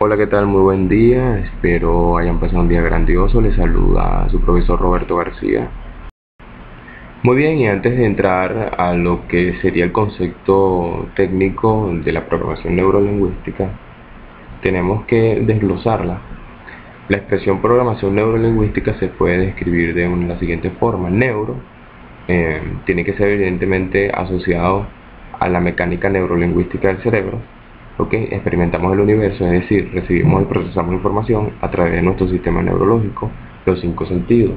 Hola, ¿qué tal? Muy buen día. Espero hayan pasado un día grandioso. Les saluda su profesor Roberto García. Muy bien, y antes de entrar a lo que sería el concepto técnico de la programación neurolingüística, tenemos que desglosarla. La expresión programación neurolingüística se puede describir de la siguiente forma. Neuro tiene que ser evidentemente asociado a la mecánica neurolingüística del cerebro. Experimentamos el universo, es decir, recibimos y procesamos información a través de nuestro sistema neurológico, los 5 sentidos: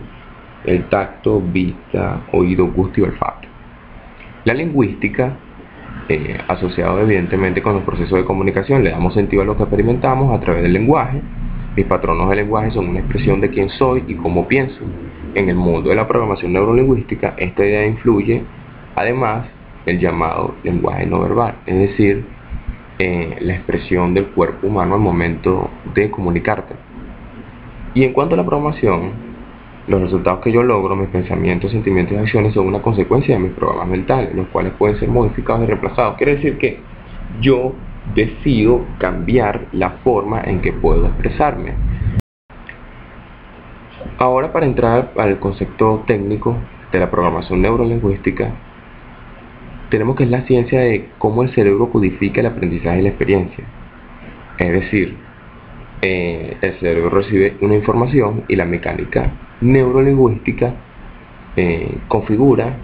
el tacto, vista, oído, gusto y olfato. La lingüística, asociado evidentemente con los procesos de comunicación, le damos sentido a lo que experimentamos a través del lenguaje. Mis patronos de lenguaje son una expresión de quién soy y cómo pienso. En el mundo de la programación neurolingüística, esta idea influye, además, el llamado lenguaje no verbal, es decir, la expresión del cuerpo humano al momento de comunicarte. Y en cuanto a la programación, los resultados que yo logro, mis pensamientos, sentimientos y acciones son una consecuencia de mis programas mentales, los cuales pueden ser modificados y reemplazados. Quiere decir que yo decido cambiar la forma en que puedo expresarme. Ahora, para entrar al concepto técnico de la programación neurolingüística, tenemos que es la ciencia de cómo el cerebro codifica el aprendizaje y la experiencia. Es decir, el cerebro recibe una información y la mecánica neurolingüística configura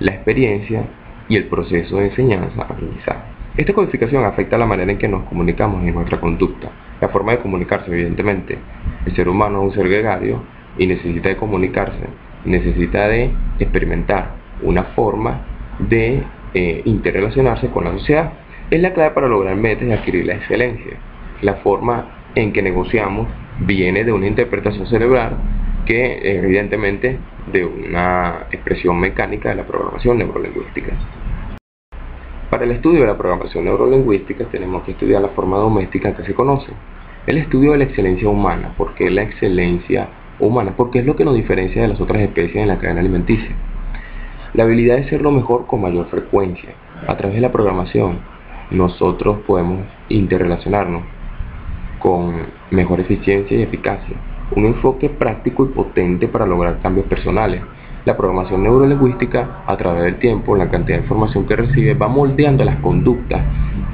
la experiencia y el proceso de enseñanza-aprendizaje. Esta codificación afecta la manera en que nos comunicamos y nuestra conducta, la forma de comunicarse. Evidentemente, el ser humano es un ser gregario y necesita de comunicarse, necesita de experimentar una forma de interrelacionarse con la sociedad. Es la clave para lograr metas y adquirir la excelencia. La forma en que negociamos viene de una interpretación cerebral que evidentemente de una expresión mecánica de la programación neurolingüística. Para el estudio de la programación neurolingüística tenemos que estudiar la forma doméstica que se conoce. El estudio de la excelencia humana. ¿Por qué la excelencia humana? Porque es lo que nos diferencia de las otras especies en la cadena alimenticia. La habilidad de ser lo mejor con mayor frecuencia. A través de la programación, nosotros podemos interrelacionarnos con mejor eficiencia y eficacia. Un enfoque práctico y potente para lograr cambios personales. La programación neurolingüística, a través del tiempo, la cantidad de información que recibe, va moldeando las conductas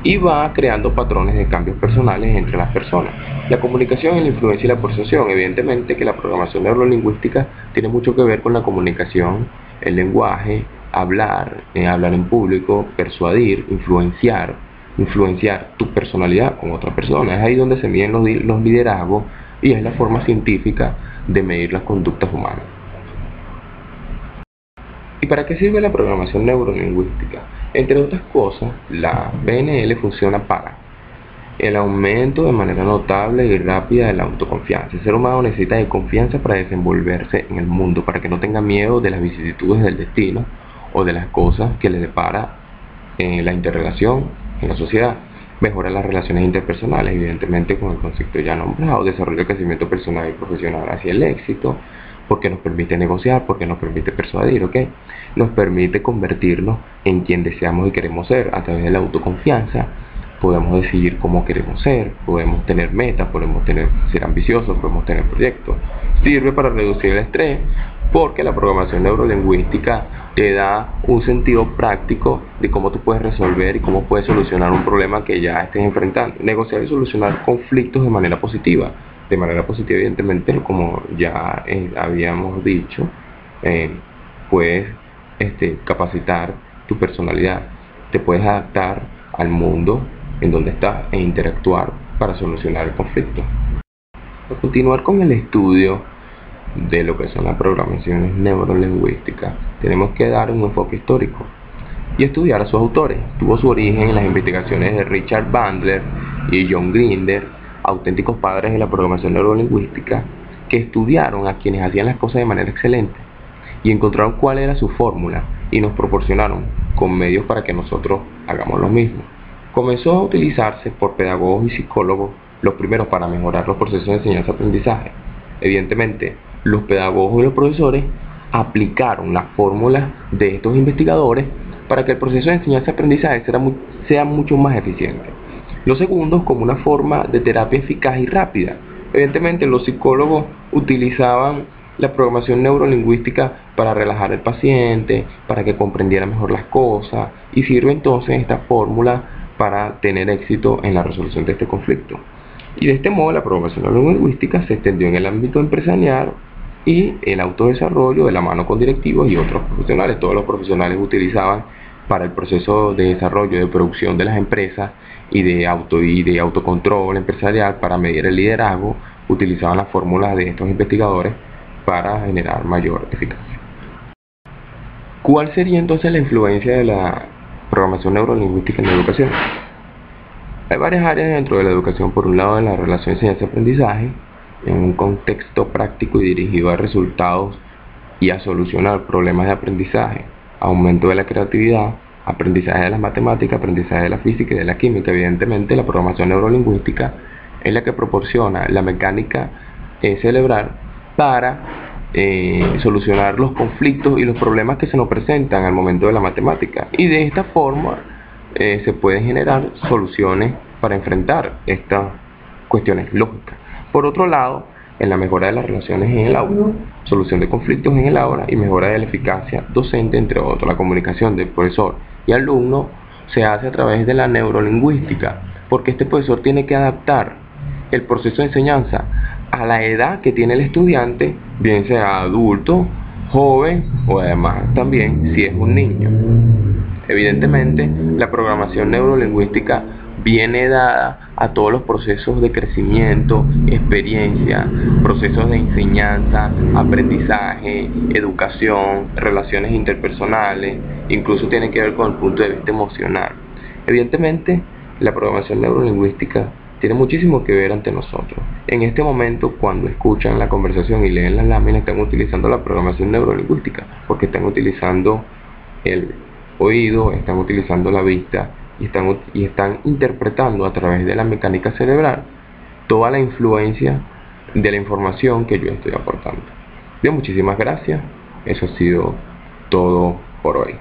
y va creando patrones de cambios personales entre las personas. La comunicación, la influencia y la persuasión. Evidentemente que la programación neurolingüística tiene mucho que ver con la comunicación, el lenguaje, hablar en público, persuadir, influenciar tu personalidad con otra persona. Es ahí donde se miden los liderazgos y es la forma científica de medir las conductas humanas. ¿Y para qué sirve la programación neurolingüística? Entre otras cosas, la PNL funciona para el aumento de manera notable y rápida de la autoconfianza. El ser humano necesita de confianza para desenvolverse en el mundo, para que no tenga miedo de las vicisitudes del destino o de las cosas que le depara en la interrelación en la sociedad. Mejora las relaciones interpersonales, evidentemente con el concepto ya nombrado. Desarrolla el crecimiento personal y profesional hacia el éxito, porque nos permite negociar, porque nos permite persuadir, nos permite convertirnos en quien deseamos y queremos ser. A través de la autoconfianza podemos decidir cómo queremos ser, podemos tener metas, podemos ser ambiciosos, podemos tener proyectos. Sirve para reducir el estrés, porque la programación neurolingüística te da un sentido práctico de cómo tú puedes resolver y cómo puedes solucionar un problema que ya estés enfrentando. Negociar y solucionar conflictos de manera positiva. De manera positiva, evidentemente, como ya habíamos dicho, puedes capacitar tu personalidad, te puedes adaptar al mundo en donde estás e interactuar para solucionar el conflicto. Para continuar con el estudio de lo que son las programaciones neurolingüísticas, tenemos que dar un enfoque histórico y estudiar a sus autores. Tuvo su origen en las investigaciones de Richard Bandler y John Grinder, auténticos padres de la programación neurolingüística, que estudiaron a quienes hacían las cosas de manera excelente y encontraron cuál era su fórmula y nos proporcionaron con medios para que nosotros hagamos lo mismo. Comenzó a utilizarse por pedagogos y psicólogos, los primeros para mejorar los procesos de enseñanza-aprendizaje. Evidentemente, los pedagogos y los profesores aplicaron las fórmulas de estos investigadores para que el proceso de enseñanza-aprendizaje sea mucho más eficiente. Lo segundo, como una forma de terapia eficaz y rápida. Evidentemente, los psicólogos utilizaban la programación neurolingüística para relajar al paciente, para que comprendiera mejor las cosas, y sirve entonces esta fórmula para tener éxito en la resolución de este conflicto. Y de este modo la programación neurolingüística se extendió en el ámbito empresarial y el autodesarrollo de la mano con directivos y otros profesionales. Todos los profesionales utilizaban para el proceso de desarrollo de producción de las empresas y de autocontrol empresarial para medir el liderazgo, utilizaban las fórmulas de estos investigadores para generar mayor eficacia. ¿Cuál sería entonces la influencia de la programación neurolingüística en la educación? Hay varias áreas dentro de la educación. Por un lado, en la relación enseñanza-aprendizaje, en un contexto práctico y dirigido a resultados y a solucionar problemas de aprendizaje, aumento de la creatividad, aprendizaje de las matemáticas, aprendizaje de la física y de la química. Evidentemente, la programación neurolingüística es la que proporciona la mecánica cerebral para solucionar los conflictos y los problemas que se nos presentan al momento de la matemática, y de esta forma se pueden generar soluciones para enfrentar estas cuestiones lógicas. Por otro lado, en la mejora de las relaciones en el aula, solución de conflictos en el aula y mejora de la eficacia docente, entre otros. La comunicación del profesor y alumno se hace a través de la neurolingüística, porque este profesor tiene que adaptar el proceso de enseñanza a la edad que tiene el estudiante, bien sea adulto, joven o además también si es un niño. Evidentemente, la programación neurolingüística viene dada a todos los procesos de crecimiento, experiencia, procesos de enseñanza, aprendizaje, educación, relaciones interpersonales, incluso tiene que ver con el punto de vista emocional. Evidentemente, la programación neurolingüística tiene muchísimo que ver ante nosotros. En este momento, cuando escuchan la conversación y leen las láminas, están utilizando la programación neurolingüística, porque están utilizando el oído, están utilizando la vista y están interpretando a través de la mecánica cerebral toda la influencia de la información que yo estoy aportando. Bien, muchísimas gracias. Eso ha sido todo por hoy.